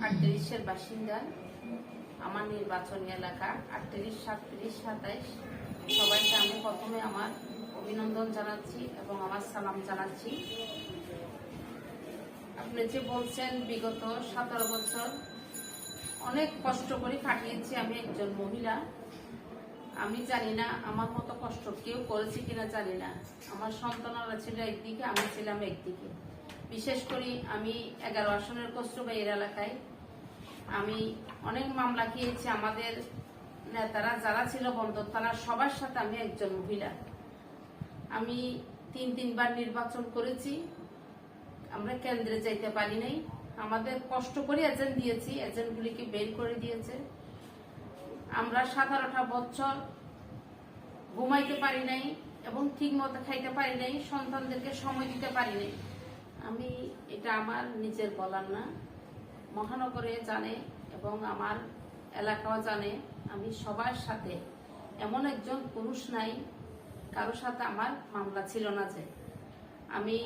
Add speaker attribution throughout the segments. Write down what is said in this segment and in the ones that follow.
Speaker 1: 38-এর বাসিন্দা। আমার নির্বাচনী এলাকা 38, 37, 27। সবাইকে আমি প্রথমে আমার অভিনন্দন জানাচ্ছি এবং আমার সালাম জানাচ্ছি। আপনি যে বলছেন বিগত 17 বছর অনেক কষ্ট করে কাটিয়েছি আমি একজন মহিলা। আমি জানি না আমার মতো কষ্ট কেউ করেছে কিনা জানি না। আমার সন্তানরা ছিল একদিকে, আমি ছিলাম একদিকে। বিশেষ করে আমি 11 আসনের কষ্টবাড়ির এলাকায় আমি অনেক মামলা খেয়েছি। আমাদের নেতারা যারা ছিল বন্দর থানার সবার সাথে আমি একজন মহিলা। আমি 3বার নির্বাচন করেছি। আমরা কেন্দ্রে যাইতে পারি নাই। আমাদের কষ্ট করে এজেন্ট দিয়েছি, এজেন্টগুলিকে বের করে দিয়েছে। আমরা 17টা বছর ঘুমাইতে পারি নাই এবং ঠিক মতো খাইতে পারি নাই, সন্তানদেরকে সময় দিতে পারি নাই। আমি এটা আমার নিজের বলার না, মহানগরে জানে এবং আমার এলাকাও জানে। আমি সবার সাথে এমন একজন পুরুষ নাই কারোর সাথে আমার মামলা ছিল না। যে আমি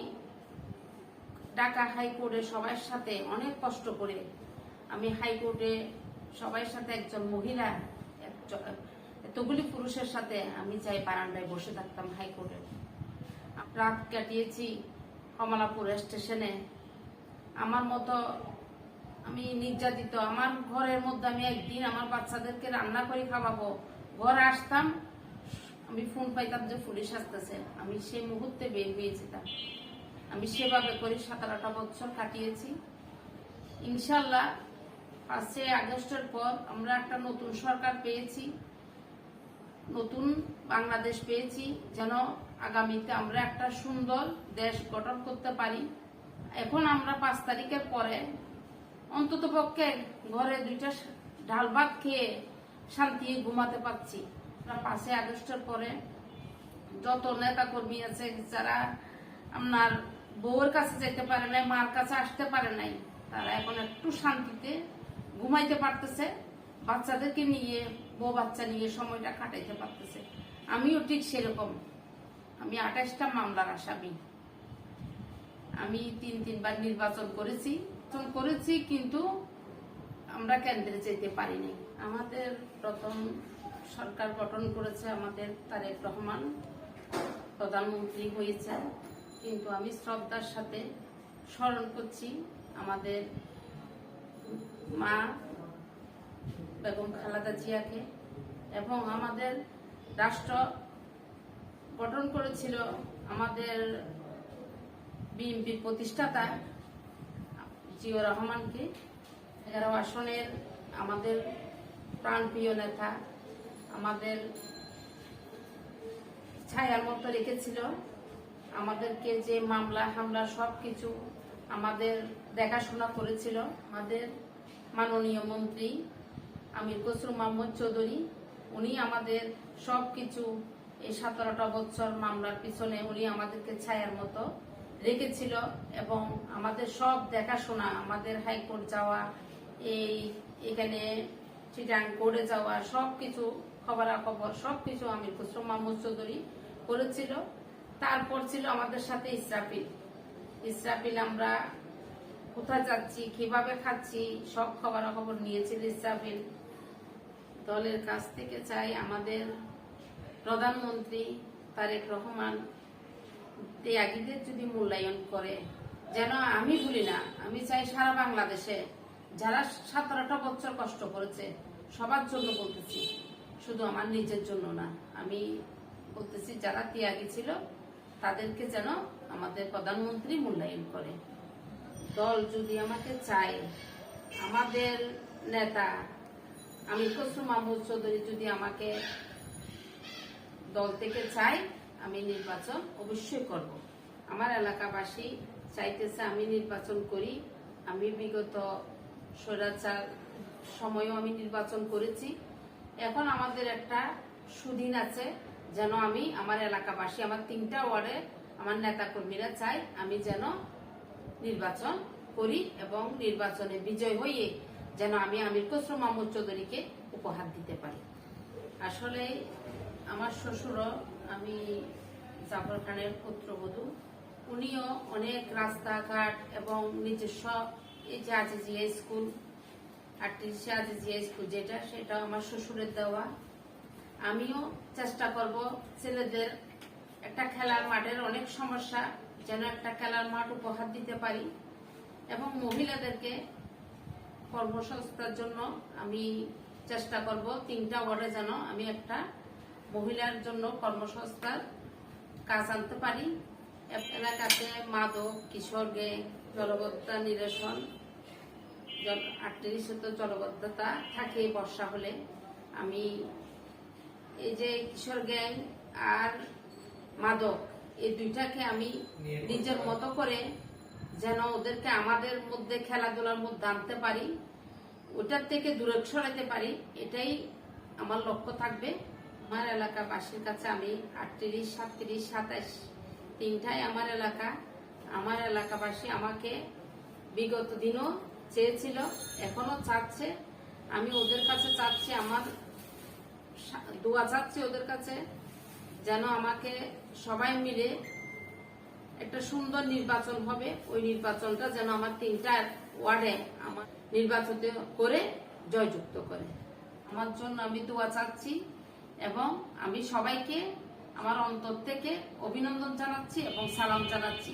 Speaker 1: ঢাকা হাইকোর্টে সবার সাথে অনেক কষ্ট করে আমি হাইকোর্টে সবার সাথে একজন মহিলা এতগুলি পুরুষের সাথে আমি যাই বারান্দায় বসে থাকতাম হাইকোর্টে। রাত কাটিয়েছি কমলাপুর স্টেশনে। আমার মতো আমি নির্যাতিত। আমার ঘরের মধ্যে আমি একদিন আমার বাচ্চাদেরকে রান্না করে খাওয়াবো, ঘরে আসতাম, আমি ফোন পাইতাম যে পুলিশ আসতেছে। আমি সেই মুহূর্তে বের হয়ে যেতাম। আমি সেভাবে করে 17টা বছর কাটিয়েছি। ইনশাল্লাহ 5 আগস্টের পর আমরা একটা নতুন সরকার পেয়েছি, নতুন বাংলাদেশ পেয়েছি, যেন আগামীতে আমরা একটা সুন্দর দেশ গঠন করতে পারি। এখন আমরা 5 তারিখের পরে অন্তত পক্ষে ঘরে 2টা ডাল ভাত খেয়ে শান্তি ঘুমাতে পারছি। 5 আগস্টের পরে যত নেতা কর্মী আছে যারা আপনার বউয়ের কাছে যেতে পারে নাই, মার কাছে আসতে পারে নাই, তারা এখন একটু শান্তিতে ঘুমাইতে পারতেছে, বাচ্চাদেরকে নিয়ে, বউ বাচ্চা নিয়ে সময়টা কাটাইতে পারতেছে। আমিও ঠিক সেরকম। আমি 28টা মামলার আসামি। আমি 3বার নির্বাচন করেছি কিন্তু আমরা কেন্দ্রে যেতে পারিনি। আমাদের প্রথম সরকার গঠন করেছে আমাদের তারেক রহমান, প্রধানমন্ত্রী হয়েছে। কিন্তু আমি শ্রদ্ধার সাথে স্মরণ করছি আমাদের মা বেগম খালেদা জিয়াকে, এবং আমাদের রাষ্ট্র গঠন করেছিল আমাদের বিএনপির প্রতিষ্ঠাতা জিয়াউর রহমানকে। 11 আসনের আমাদের প্রাণপ্রিয় নেতা আমাদের ছায়ার মতো রেখেছিল। আমাদেরকে যে মামলা হামলা সবকিছু আমাদের দেখাশোনা করেছিল আমাদের মাননীয় মন্ত্রী আমির খসরু মাহমুদ চৌধুরী। উনি আমাদের সবকিছু এই 17টা বছর মামলার পিছনে উনি আমাদেরকে ছায়ার মতো রেখেছিল এবং আমাদের সব দেখাশোনা, আমাদের হাইকোর্ট যাওয়া, এখানে চিটাং কোর্টে যাওয়া, সবকিছু খবরাখবর সবকিছু আমির খসরু মাহমুদ চৌধুরী করেছিল। তারপর ছিল আমাদের সাথে ইসরাফিল আমরা কোথায় যাচ্ছি, কিভাবে খাচ্ছি, সব খবরাখবর নিয়েছিল ইসরাফিল। দলের কাছ থেকে চাই আমাদের প্রধানমন্ত্রী তারেক রহমান ত্যাগীদের যদি মূল্যায়ন করে, যেন আমি ভুলি না। আমি চাই সারা বাংলাদেশে যারা 17টা বছর কষ্ট করেছে সবার জন্য বলতেছি, শুধু আমার নিজের জন্য না, আমি বলতেছি যারা ত্যাগী ছিল তাদেরকে যেন আমাদের প্রধানমন্ত্রী মূল্যায়ন করে। দল যদি আমাকে চায়, আমাদের নেতা আমির খসরু মাহমুদ চৌধুরী যদি আমাকে দল থেকে চায়, আমি নির্বাচন অবশ্যই করব। আমার এলাকাবাসী চাইতেছে আমি নির্বাচন করি। আমি বিগত স্বৈরাচার সময়ও আমি নির্বাচন করেছি। এখন আমাদের একটা সুদিন আছে, যেন আমি আমার এলাকাবাসী, আমার 3টা ওয়ার্ডে আমার নেতা কর্মীরা চাই আমি যেন নির্বাচন করি এবং নির্বাচনে বিজয় হয়ে যেন আমি আমির খসরু মাহমুদ চৌধুরীকে উপহার দিতে পারি। আসলে আমার শ্বশুরও, আমি জাফর খানের পুত্রবধূ, উনিও অনেক রাস্তাঘাট এবং নিজস্ব এই যে আজিজিয়া স্কুল 38 আজিজিয়া স্কুল যেটা, সেটা আমার শ্বশুরের দেওয়া। আমিও চেষ্টা করব ছেলেদের একটা খেলার মাঠের অনেক সমস্যা, যেন একটা খেলার মাঠ উপহার দিতে পারি, এবং মহিলাদেরকে কর্মসংস্থার জন্য আমি চেষ্টা করব 3টা ওয়ার্ডে যেন আমি একটা মহিলার জন্য কর্মসংস্থার কাজ আনতে পারি। এলাকাতে মাদক, কিশোর গ্যাং, জলবদ্ধতা নিরসন, 38 জলবদ্ধতা থাকে বর্ষা হলে। আমি এই যে কিশোর গ্যাং আর মাদক, এই দুইটাকে আমি নিজের মতো করে যেন ওদেরকে আমাদের মধ্যে খেলাধুলার মধ্যে আনতে পারি, ওটার থেকে দূরে সরাইতে পারি, এটাই আমার লক্ষ্য থাকবে। আমার এলাকাবাসীর কাছে আমি 38, 37, 27 3টাই আমার এলাকা। আমার এলাকাবাসী আমাকে বিগত দিনও চেয়েছিল, এখনো চাচ্ছে। আমি ওদের কাছে চাচ্ছি, আমার দোয়া চাচ্ছি ওদের কাছে, যেন আমাকে সবাই মিলে একটা সুন্দর নির্বাচন হবে, ওই নির্বাচনটা যেন আমার 3টা ওয়ার্ডে আমার নির্বাচন করে জয়যুক্ত করে। আমার জন্য আমি দোয়া চাচ্ছি, এবং আমি সবাইকে আমার অন্তর থেকে অভিনন্দন জানাচ্ছি এবং সালাম জানাচ্ছি।